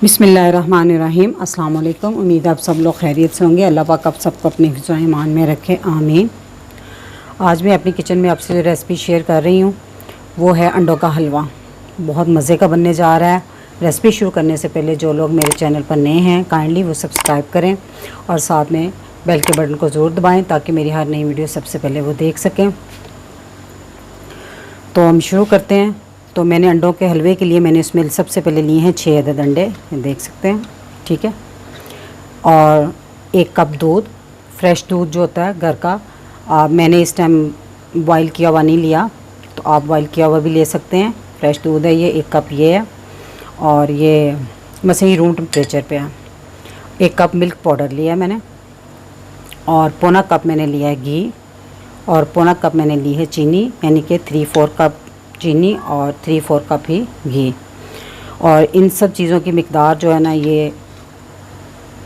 बिस्मिल्लाहिर्रहमानिर्रहीम। अस्सलाम वालेकुम। उम्मीद है आप सब लोग खैरियत से होंगे। अल्लाह पाक आप सबको अपने हिफ्ज़ व ईमान में रखे, आमीन। आज मैं अपनी किचन में आपसे रेसिपी शेयर कर रही हूँ, वो है अंडों का हलवा। बहुत मज़े का बनने जा रहा है। रेसिपी शुरू करने से पहले जो लोग मेरे चैनल पर नए हैं काइंडली वो सब्सक्राइब करें और साथ में बेल के बटन को ज़रूर दबाएँ ताकि मेरी हर नई वीडियो सबसे पहले वो देख सकें। तो हम शुरू करते हैं। तो मैंने अंडों के हलवे के लिए मैंने इसमें सबसे पहले लिए हैं 6 अदद अंडे, ये देख सकते हैं, ठीक है। और 1 कप दूध, फ्रेश दूध जो होता है घर का। मैंने इस टाइम बॉयल किया हुआ नहीं लिया, तो आप बॉयल किया हुआ भी ले सकते हैं। फ्रेश दूध है ये, 1 कप ये है और ये बस ही रूम टेम्परेचर पे है। 1 कप मिल्क पाउडर लिया है मैंने और पौना कप मैंने लिया है घी और पौना कप मैंने ली है चीनी, यानी कि 3/4 कप चीनी और 3/4 कप ही घी। और इन सब चीज़ों की मिकदार जो है ना, ये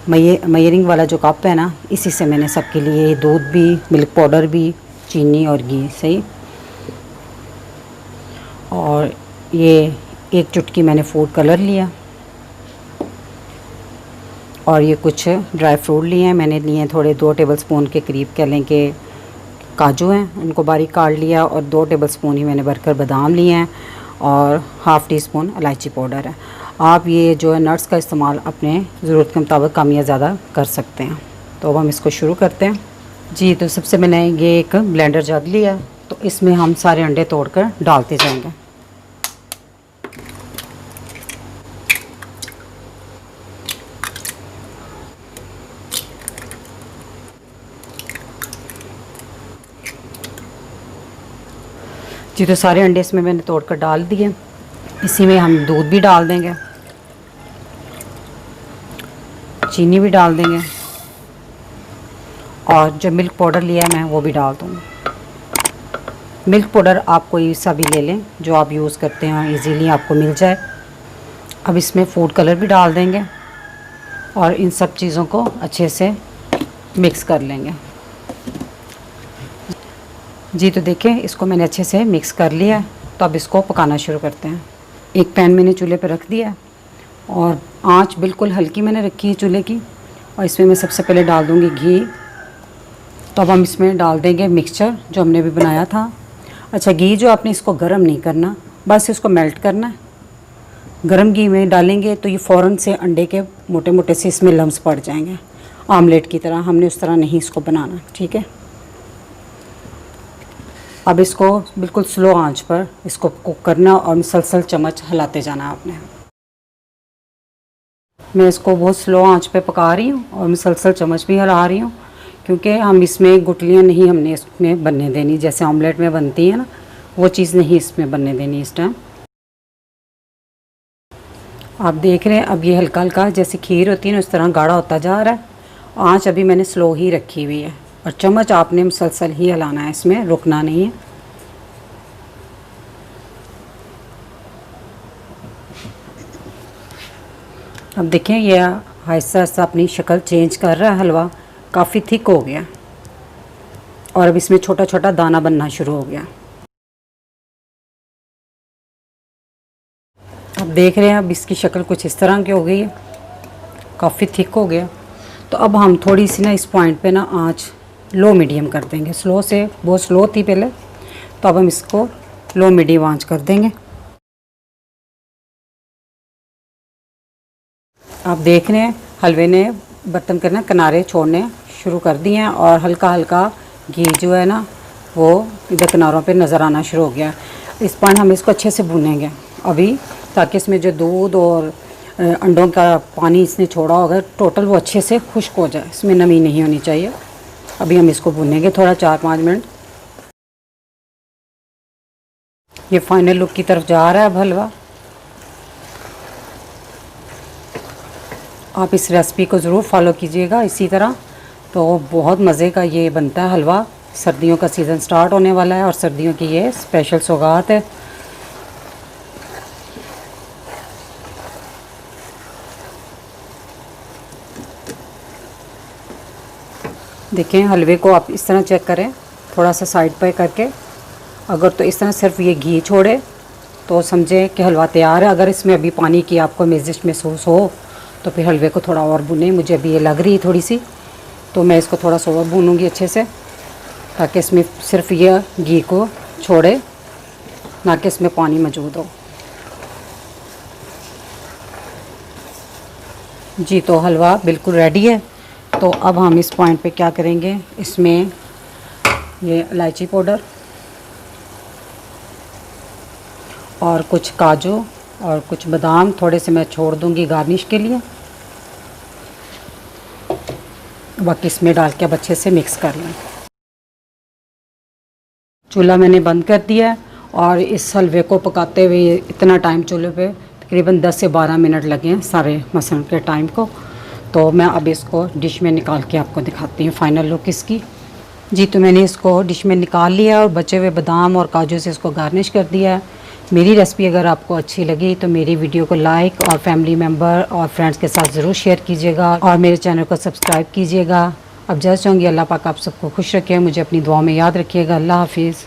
मयरिंग वाला जो कप है ना, इसी से मैंने सबके लिए दूध भी, मिल्क पाउडर भी, चीनी और घी सही। और ये 1 चुटकी मैंने फूड कलर लिया और ये कुछ ड्राई फ्रूट लिए हैं मैंने, लिए हैं थोड़े 2 टेबलस्पून के करीब, कह लें कि काजू हैं, उनको बारीक काट लिया और 2 टेबलस्पून ही मैंने भरकर बादाम लिए हैं और हाफ़ टी स्पून इलायची पाउडर है। आप ये जो है नट्स का इस्तेमाल अपने ज़रूरत के मुताबिक कम या ज़्यादा कर सकते हैं। तो अब हम इसको शुरू करते हैं जी। तो सबसे मैंने ये एक ब्लेंडर जग लिया है, तो इसमें हम सारे अंडे तोड़कर डालते जाएंगे। जी तो सारे अंडे इसमें मैंने तोड़कर डाल दिए। इसी में हम दूध भी डाल देंगे, चीनी भी डाल देंगे और जो मिल्क पाउडर लिया है मैं वो भी डाल दूँगी। मिल्क पाउडर आप कोई सा भी ले लें जो आप यूज़ करते हैं, इजीली आपको मिल जाए। अब इसमें फूड कलर भी डाल देंगे और इन सब चीज़ों को अच्छे से मिक्स कर लेंगे जी। तो देखिए इसको मैंने अच्छे से मिक्स कर लिया है। तो अब इसको पकाना शुरू करते हैं। एक पैन मैंने चूल्हे पर रख दिया और आंच बिल्कुल हल्की मैंने रखी है चूल्हे की। और इसमें मैं सबसे पहले डाल दूंगी घी। तो अब हम इसमें डाल देंगे मिक्सचर जो हमने भी बनाया था। अच्छा, घी जो आपने इसको गर्म नहीं करना, बस इसको मेल्ट करना है। गर्म घी में डालेंगे तो ये फ़ौरन से अंडे के मोटे मोटे से इसमें लम्स पड़ जाएंगे, आमलेट की तरह। हमने उस तरह नहीं इसको बनाना, ठीक है। अब इसको बिल्कुल स्लो आंच पर इसको कुक करना और मुसलसल चम्मच हिलाते जाना आपने। मैं इसको बहुत स्लो आंच पे पका रही हूँ और मुसलसल चम्मच भी हिला रही हूँ, क्योंकि हम इसमें गुठलियाँ नहीं हमने इसमें बनने देनी, जैसे ऑमलेट में बनती है ना, वो चीज़ नहीं इसमें बनने देनी इस टाइम। आप देख रहे हैं अब ये हल्का हल्का जैसे खीर होती है ना, उस तरह गाढ़ा होता जा रहा है। आंच अभी मैंने स्लो ही रखी हुई है और चम्मच आपने मुसलसल ही हिलाना है, इसमें रुकना नहीं है। अब देखें ये आहिस्ता आहिस्ता अपनी शक्ल चेंज कर रहा है, हलवा काफ़ी थिक हो गया और अब इसमें छोटा छोटा दाना बनना शुरू हो गया। अब देख रहे हैं अब इसकी शक्ल कुछ इस तरह की हो गई है, काफ़ी थिक हो गया। तो अब हम थोड़ी सी ना इस पॉइंट पे ना आंच लो मीडियम कर देंगे। स्लो से बहुत स्लो थी पहले, तो अब हम इसको लो मीडियम आंच कर देंगे। आप देख रहे हैं हलवे ने बर्तन के ना किनारे छोड़ने शुरू कर दिए हैं और हल्का हल्का घी जो है ना वो इधर किनारों पे नज़र आना शुरू हो गया। इस पॉइंट हम इसको अच्छे से भूनेंगे अभी, ताकि इसमें जो दूध और अंडों का पानी इसने छोड़ा होगा टोटल वो अच्छे से खुश्क हो जाए, इसमें नमी नहीं होनी चाहिए। अभी हम इसको भूनेंगे थोड़ा 4-5 मिनट। ये फाइनल लुक की तरफ जा रहा है अब हलवा। आप इस रेसिपी को ज़रूर फॉलो कीजिएगा इसी तरह, तो बहुत मज़े का ये बनता है हलवा। सर्दियों का सीज़न स्टार्ट होने वाला है और सर्दियों की ये स्पेशल सौगात है। देखें हलवे को आप इस तरह चेक करें, थोड़ा सा साइड पे करके। अगर तो इस तरह सिर्फ ये घी छोड़े तो समझे कि हलवा तैयार है। अगर इसमें अभी पानी की आपको मज़िश महसूस हो तो फिर हलवे को थोड़ा और भुने। मुझे अभी ये लग रही है थोड़ी सी, तो मैं इसको थोड़ा सा और भूनूंगी अच्छे से, ताकि इसमें सिर्फ ये घी को छोड़े, ना कि इसमें पानी मौजूद हो। जी, तो हलवा बिल्कुल रेडी है। तो अब हम इस पॉइंट पे क्या करेंगे, इसमें ये इलायची पाउडर और कुछ काजू और कुछ बादाम थोड़े से मैं छोड़ दूंगी गार्निश के लिए। बाकी इसमें डाल के अब अच्छे से मिक्स कर लें। चूल्हा मैंने बंद कर दिया है और इस हलवे को पकाते हुए इतना टाइम चूल्हे पे तकरीबन 10 से 12 मिनट लगे हैं सारे मसलन के टाइम को। तो मैं अब इसको डिश में निकाल के आपको दिखाती हूँ फाइनल लुक इसकी। जी, तो मैंने इसको डिश में निकाल लिया और बचे हुए बादाम और काजू से इसको गार्निश कर दिया है। मेरी रेसिपी अगर आपको अच्छी लगी तो मेरी वीडियो को लाइक और फैमिली मेम्बर और फ्रेंड्स के साथ ज़रूर शेयर कीजिएगा और मेरे चैनल को सब्सक्राइब कीजिएगा। अब जस्ट चाहूँगी अल्लाह पाक आप सबको खुश रखे, मुझे अपनी दुआ में याद रखिएगा। अल्लाह हाफिज़।